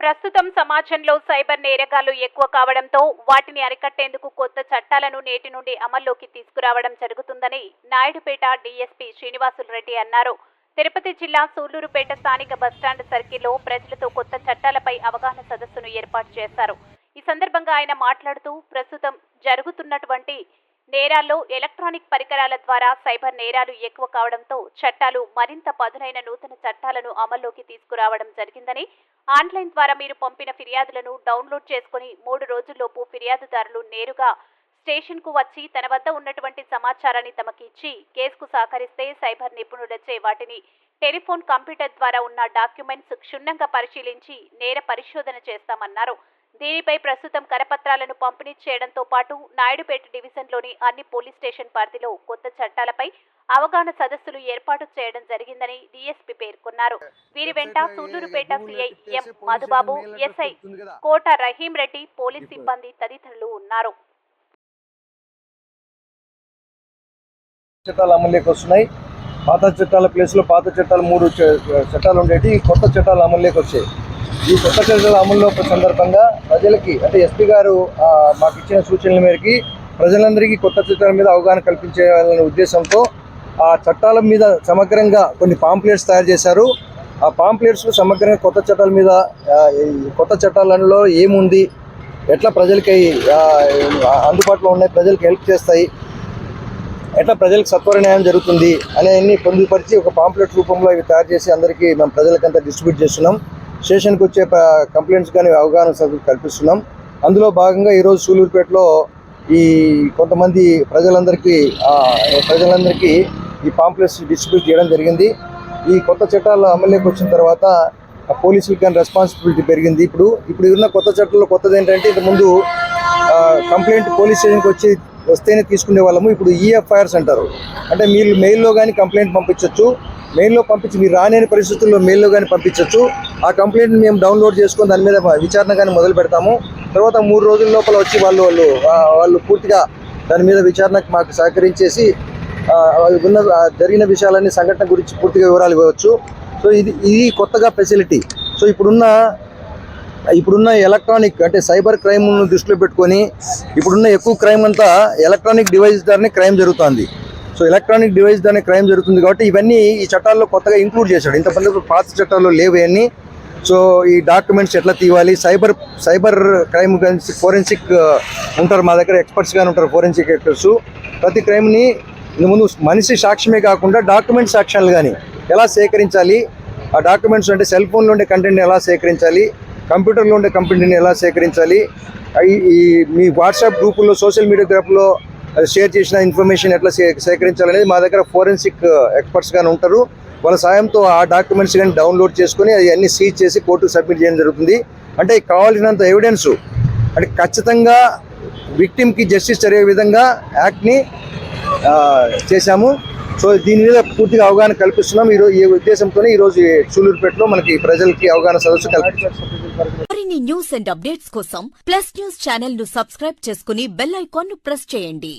ప్రస్తుతం సమాజంలో సైబర్ నేరగాళ్లు ఎక్కువ కావడంతో వాటిని అరికట్టేందుకు కొత్త చట్టాలను నేటి నుండి అమల్లోకి తీసుకురావడం జరుగుతుందని నాయుడుపేట డీఎస్పీ శ్రీనివాసులు రెడ్డి అన్నారు. తిరుపతి జిల్లా సూళ్లూరుపేట స్థానిక బస్టాండ్ సర్కిల్లో ప్రజలతో కొత్త చట్టాలపై అవగాహన సదస్సును ఏర్పాటు చేశారు. ఈ సందర్భంగా ఆయన మాట్లాడుతూ ప్రస్తుతం జరుగుతున్నటువంటి నేరాల్లో ఎలక్ట్రానిక్ పరికరాల ద్వారా సైబర్ నేరాలు ఎక్కువ కావడంతో చట్టాలు మరింత పదునైన నూతన చట్టాలను అమల్లోకి తీసుకురావడం జరిగిందని, ఆన్లైన్ ద్వారా మీరు పంపిన ఫిర్యాదులను డౌన్లోడ్ చేసుకుని 3 రోజుల్లోపు ఫిర్యాదుదారులు నేరుగా స్టేషన్కు వచ్చి తన వద్ద ఉన్నటువంటి సమాచారాన్ని తమకి ఇచ్చి కేసుకు సహకరిస్తే సైబర్ నిపుణులచే వాటిని టెలిఫోన్, కంప్యూటర్ ద్వారా ఉన్న డాక్యుమెంట్స్ క్షుణ్ణంగా పరిశీలించి నేర పరిశోధన చేస్తామన్నారు. దీనిపై ప్రస్తుతం కరపత్రాలను పంపిణీ చేయడంతో పాటు నాయుడుపేట డివిజన్లోని అన్ని పోలీస్ స్టేషన్ పరిధిలో కొత్త చట్టాలపై అవగాహన సదస్సులు ఏర్పాటు చేయడం జరిగిందని డీఎస్పీ పేర్కొన్నారు. వీరి వెంట Sullurpeta CI M Madhubabu, SI Kota Rahim Reddy, police సిబ్బంది తదితరులు ఉన్నారు. చట్టాలు అమలులోకి వస్తున్నాయి. పాత చట్టాల ప్లేస్లో పాత చట్టాలు 3 చట్టాలు ఉండేవి, కొత్త చట్టాలు అమలులోకి వచ్చాయి. ఈ కొత్త చట్టాల అమల్లో సందర్భంగా ప్రజలకి అంటే ఎస్పీ గారు మాకు ఇచ్చిన సూచనల మేరకి ప్రజలందరికీ కొత్త చట్టాల మీద అవగాహన కల్పించాలనే ఉద్దేశంతో ఆ చట్టాల మీద సమగ్రంగా కొన్ని పాంప్లెట్స్ తయారు చేశారు. ఆ పాంప్లెట్స్ సమగ్రంగా కొత్త చట్టాల మీద కొత్త చట్టాలలో ఏముంది, ఎట్లా ప్రజలకి అందుబాటులో ఉన్నాయి, ప్రజలకు హెల్ప్ చేస్తాయి, ఎట్లా ప్రజలకు సత్వర న్యాయం జరుగుతుంది అనేవన్నీ పొందుపరిచి ఒక పాంప్లెట్ రూపంలో ఇవి తయారు చేసి అందరికీ మనం ప్రజలకంతా డిస్ట్రిబ్యూట్ చేస్తున్నాం. స్టేషన్కి వచ్చే కంప్లైంట్స్ కానీ అవగాహన సభలు కల్పిస్తున్నాం. అందులో భాగంగా ఈరోజు సూళ్లూరుపేటలో ఈ కొంతమంది ప్రజలందరికీ ఈ పాంప్లెట్స్ డిస్ట్రిబ్యూట్ చేయడం జరిగింది. ఈ కొత్త చట్టాలు అమలులోకి వచ్చిన తర్వాత పోలీసులకు కానీ రెస్పాన్సిబిలిటీ పెరిగింది. ఇప్పుడు ఉన్న కొత్త చట్టాల్లో కొత్తది ఏంటంటే, ఇంతకుముందు కంప్లైంట్ పోలీస్ స్టేషన్కి వస్తేనే తీసుకునే వాళ్ళము. ఇప్పుడు ఈఎఫ్ఐఆర్స్ అంటారు. అంటే మీరు మెయిల్లో కానీ కంప్లైంట్ పంపించవచ్చు. మెయిల్లో పంపించి మీరు రాలేని పరిస్థితుల్లో మెయిల్లో కానీ పంపించవచ్చు. ఆ కంప్లైంట్ని మేము డౌన్లోడ్ చేసుకొని దాని మీద విచారణ కానీ మొదలు పెడతాము. తర్వాత 3 రోజుల లోపల వచ్చి వాళ్ళు పూర్తిగా దాని మీద విచారణకు మాకు సహకరించేసి జరిగిన విషయాలన్నీ సంఘటన గురించి పూర్తిగా వివరాలు ఇవ్వచ్చు. సో ఇది కొత్తగా ఫెసిలిటీ. సో ఇప్పుడున్న ఎలక్ట్రానిక్ అంటే సైబర్ క్రైమ్ను దృష్టిలో పెట్టుకొని ఇప్పుడున్న ఎక్కువ క్రైమ్ అంతా ఎలక్ట్రానిక్ డివైస్ ద్వారానే క్రైమ్ జరుగుతుంది. సో ఎలక్ట్రానిక్ డివైస్ దాని క్రైమ్ జరుగుతుంది కాబట్టి ఇవన్నీ ఈ చట్టాల్లో కొత్తగా ఇంక్లూడ్ చేశాడు. ఇంతమంది పాత చట్టాల్లో లేవు అన్నీ. సో ఈ డాక్యుమెంట్స్ ఎట్లా తీయాలి, సైబర్ క్రైమ్ గురించి ఫోరెన్సిక్ ఉంటారు, మా దగ్గర ఎక్స్పర్ట్స్ కానీ ఉంటారు, ఫోరెన్సిక్ ఎక్స్పర్ట్స్. ప్రతి క్రైమ్ని ముందు మనిషి సాక్ష్యమే కాకుండా డాక్యుమెంట్ సాక్ష్యాలు కానీ ఎలా సేకరించాలి, ఆ డాక్యుమెంట్స్ అంటే సెల్ ఫోన్లో ఉండే కంటెంట్ని ఎలా సేకరించాలి, కంప్యూటర్లో ఉండే కంటెంట్ని ఎలా సేకరించాలి, మీ వాట్సాప్ గ్రూపుల్లో, సోషల్ మీడియా గ్రూపుల్లో షేర్ చేసిన ఇన్ఫర్మేషన్ ఎట్లా సేకరించాలనేది మా దగ్గర ఫోరెన్సిక్ ఎక్స్పర్ట్స్ కానీ ఉంటారు. వాళ్ళ సాయంతో ఆ డాక్యుమెంట్స్ కానీ డౌన్లోడ్ చేసుకొని అవన్నీ సీజ్ చేసి కోర్టుకు సబ్మిట్ చేయడం జరుగుతుంది. అంటే కావాల్సినంత ఎవిడెన్స్ అంటే ఖచ్చితంగా విక్టిమ్కి జస్టిస్ జరిగే విధంగా యాక్ట్ని చేశాము. సో దీని మీద పూర్తిగా అవగాహన కల్పిస్తున్నాం. ఈ ఉద్దేశంతోనే ఈరోజు సూళ్లూరుపేటలో మనకి ప్రజలకి అవగాహన సదస్సు కల్పించారు. మరిన్ని న్యూస్ అండ్ అప్డేట్స్ కోసం ప్లస్ న్యూస్ ఛానల్ ను సబ్స్క్రైబ్ చేసుకుని బెల్ ఐకాన్ ను ప్రెస్ చేయండి.